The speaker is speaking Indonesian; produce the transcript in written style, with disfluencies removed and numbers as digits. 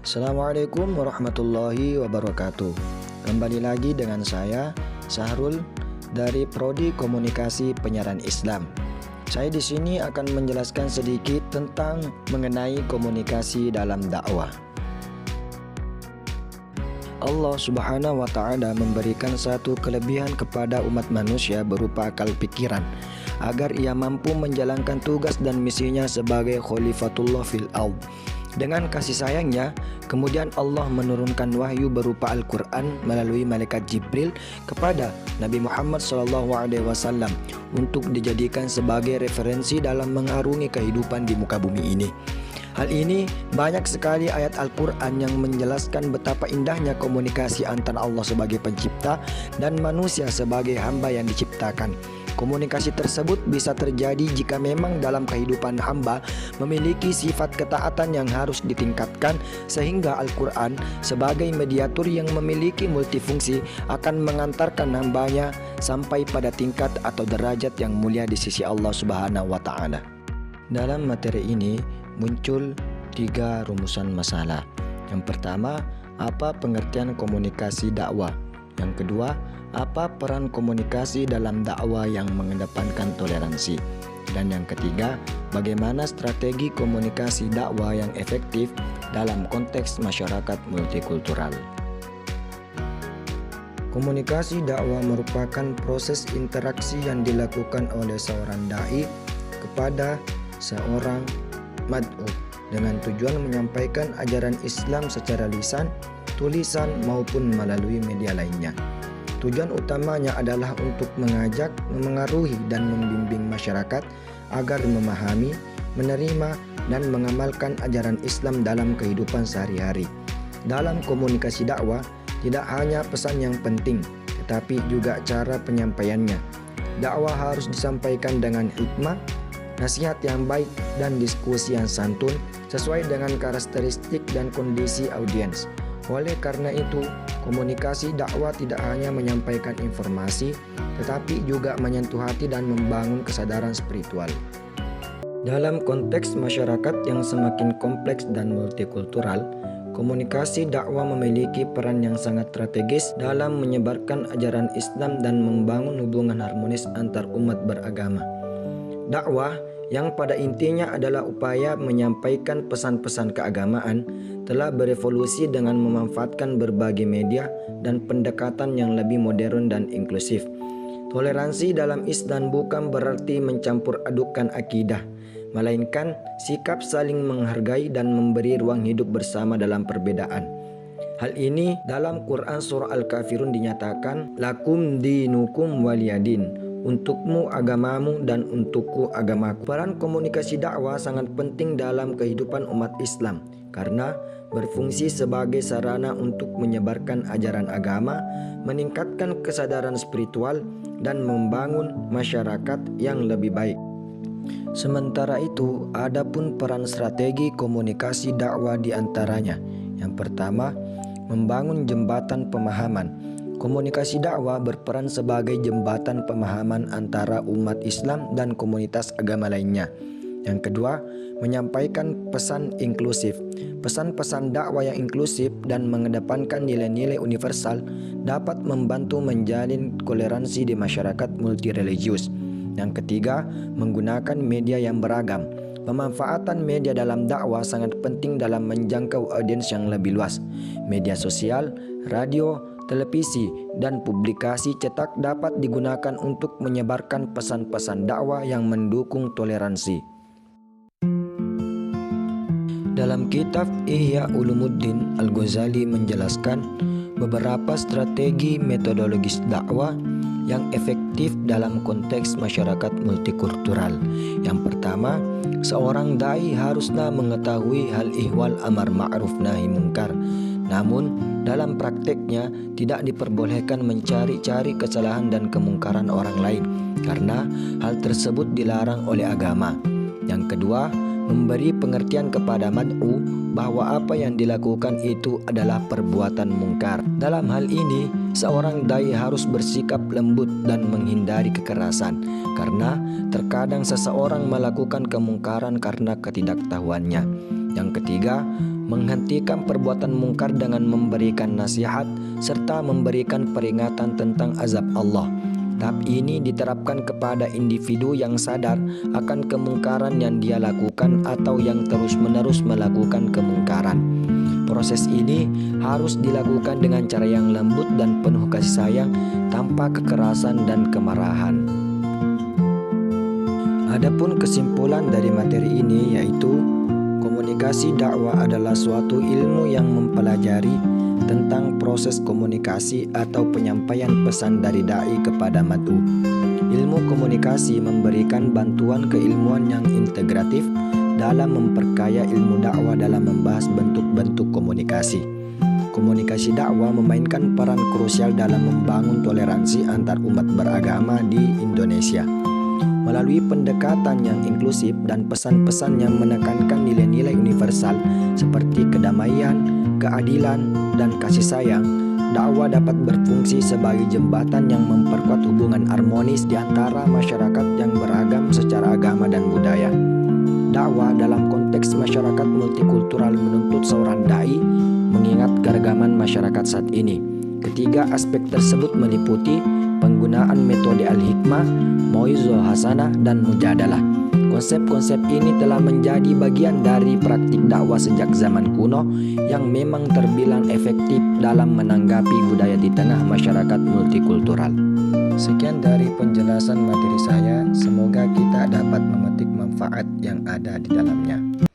Assalamualaikum warahmatullahi wabarakatuh. Kembali lagi dengan saya, Sahrul, dari Prodi Komunikasi Penyiaran Islam. Saya di sini akan menjelaskan sedikit tentang mengenai komunikasi dalam dakwah. Allah Subhanahu wa Ta'ala memberikan satu kelebihan kepada umat manusia berupa akal pikiran agar ia mampu menjalankan tugas dan misinya sebagai Khalifatullah fil ard. Dengan kasih sayangnya, kemudian Allah menurunkan wahyu berupa Al-Quran melalui malaikat Jibril kepada Nabi Muhammad SAW untuk dijadikan sebagai referensi dalam mengarungi kehidupan di muka bumi ini. Hal ini banyak sekali ayat Al-Quran yang menjelaskan betapa indahnya komunikasi antara Allah sebagai pencipta dan manusia sebagai hamba yang diciptakan. Komunikasi tersebut bisa terjadi jika memang dalam kehidupan hamba memiliki sifat ketaatan yang harus ditingkatkan, sehingga Al-Quran sebagai mediator yang memiliki multifungsi akan mengantarkan hambanya sampai pada tingkat atau derajat yang mulia di sisi Allah Subhanahu wa Ta'ala. Dalam materi ini muncul 3 rumusan masalah. Yang pertama, apa pengertian komunikasi dakwah? Yang kedua, apa peran komunikasi dalam dakwah yang mengedepankan toleransi? Dan yang ketiga, bagaimana strategi komunikasi dakwah yang efektif dalam konteks masyarakat multikultural? Komunikasi dakwah merupakan proses interaksi yang dilakukan oleh seorang dai kepada seorang mad'u dengan tujuan menyampaikan ajaran Islam secara lisan, tulisan maupun melalui media lainnya. Tujuan utamanya adalah untuk mengajak, memengaruhi dan membimbing masyarakat agar memahami, menerima dan mengamalkan ajaran Islam dalam kehidupan sehari-hari. Dalam komunikasi dakwah, tidak hanya pesan yang penting, tetapi juga cara penyampaiannya. Dakwah harus disampaikan dengan hikmah, nasihat yang baik dan diskusi yang santun sesuai dengan karakteristik dan kondisi audiens. Oleh karena itu, komunikasi dakwah tidak hanya menyampaikan informasi, tetapi juga menyentuh hati dan membangun kesadaran spiritual. Dalam konteks masyarakat yang semakin kompleks dan multikultural, komunikasi dakwah memiliki peran yang sangat strategis dalam menyebarkan ajaran Islam dan membangun hubungan harmonis antar umat beragama. Dakwah yang pada intinya adalah upaya menyampaikan pesan-pesan keagamaan telah berevolusi dengan memanfaatkan berbagai media dan pendekatan yang lebih modern dan inklusif. Toleransi dalam Islam bukan berarti mencampur adukkan akidah, melainkan sikap saling menghargai dan memberi ruang hidup bersama dalam perbedaan. Hal ini dalam Quran surah Al-Kafirun dinyatakan, lakum dinukum waliyadin, untukmu agamamu dan untukku agamaku. Peran komunikasi dakwah sangat penting dalam kehidupan umat Islam karena berfungsi sebagai sarana untuk menyebarkan ajaran agama, meningkatkan kesadaran spiritual dan membangun masyarakat yang lebih baik. Sementara itu, ada pun peran strategi komunikasi dakwah di antaranya. Yang pertama, membangun jembatan pemahaman. Komunikasi dakwah berperan sebagai jembatan pemahaman antara umat Islam dan komunitas agama lainnya. Yang kedua, menyampaikan pesan inklusif. Pesan-pesan dakwah yang inklusif dan mengedepankan nilai-nilai universal dapat membantu menjalin toleransi di masyarakat multireligius. Yang ketiga, menggunakan media yang beragam. Pemanfaatan media dalam dakwah sangat penting dalam menjangkau audiens yang lebih luas. Media sosial, radio, televisi, dan publikasi cetak dapat digunakan untuk menyebarkan pesan-pesan dakwah yang mendukung toleransi. Dalam kitab Ihya Ulumuddin, Al-Ghazali menjelaskan beberapa strategi metodologis dakwah yang efektif dalam konteks masyarakat multikultural. Yang pertama, seorang dai haruslah mengetahui hal ihwal amar ma'ruf nahi mungkar. Namun, dalam prakteknya tidak diperbolehkan mencari-cari kesalahan dan kemungkaran orang lain karena hal tersebut dilarang oleh agama. Yang kedua, memberi pengertian kepada mad'u bahwa apa yang dilakukan itu adalah perbuatan mungkar. Dalam hal ini, seorang dai harus bersikap lembut dan menghindari kekerasan karena terkadang seseorang melakukan kemungkaran karena ketidaktahuannya. Yang ketiga, menghentikan perbuatan mungkar dengan memberikan nasihat, serta memberikan peringatan tentang azab Allah. Tahap ini diterapkan kepada individu yang sadar akan kemungkaran yang dia lakukan atau yang terus-menerus melakukan kemungkaran. Proses ini harus dilakukan dengan cara yang lembut dan penuh kasih sayang, tanpa kekerasan dan kemarahan. Adapun kesimpulan dari materi ini yaitu komunikasi dakwah adalah suatu ilmu yang mempelajari tentang proses komunikasi atau penyampaian pesan dari dai kepada mad'u. Ilmu komunikasi memberikan bantuan keilmuan yang integratif dalam memperkaya ilmu dakwah dalam membahas bentuk-bentuk komunikasi. Komunikasi dakwah memainkan peran krusial dalam membangun toleransi antar umat beragama di Indonesia. Melalui pendekatan yang inklusif dan pesan-pesan yang menekankan nilai-nilai universal seperti kedamaian, keadilan, dan kasih sayang, dakwah dapat berfungsi sebagai jembatan yang memperkuat hubungan harmonis di antara masyarakat yang beragam secara agama dan budaya. Dakwah dalam konteks masyarakat multikultural menuntut seorang dai mengingat keragaman masyarakat saat ini. Ketiga aspek tersebut meliputi penggunaan metode al-hikmah, mau'izah hasanah, dan mujadalah. Konsep-konsep ini telah menjadi bagian dari praktik dakwah sejak zaman kuno yang memang terbilang efektif dalam menanggapi budaya di tengah masyarakat multikultural. Sekian dari penjelasan materi saya, semoga kita dapat memetik manfaat yang ada di dalamnya.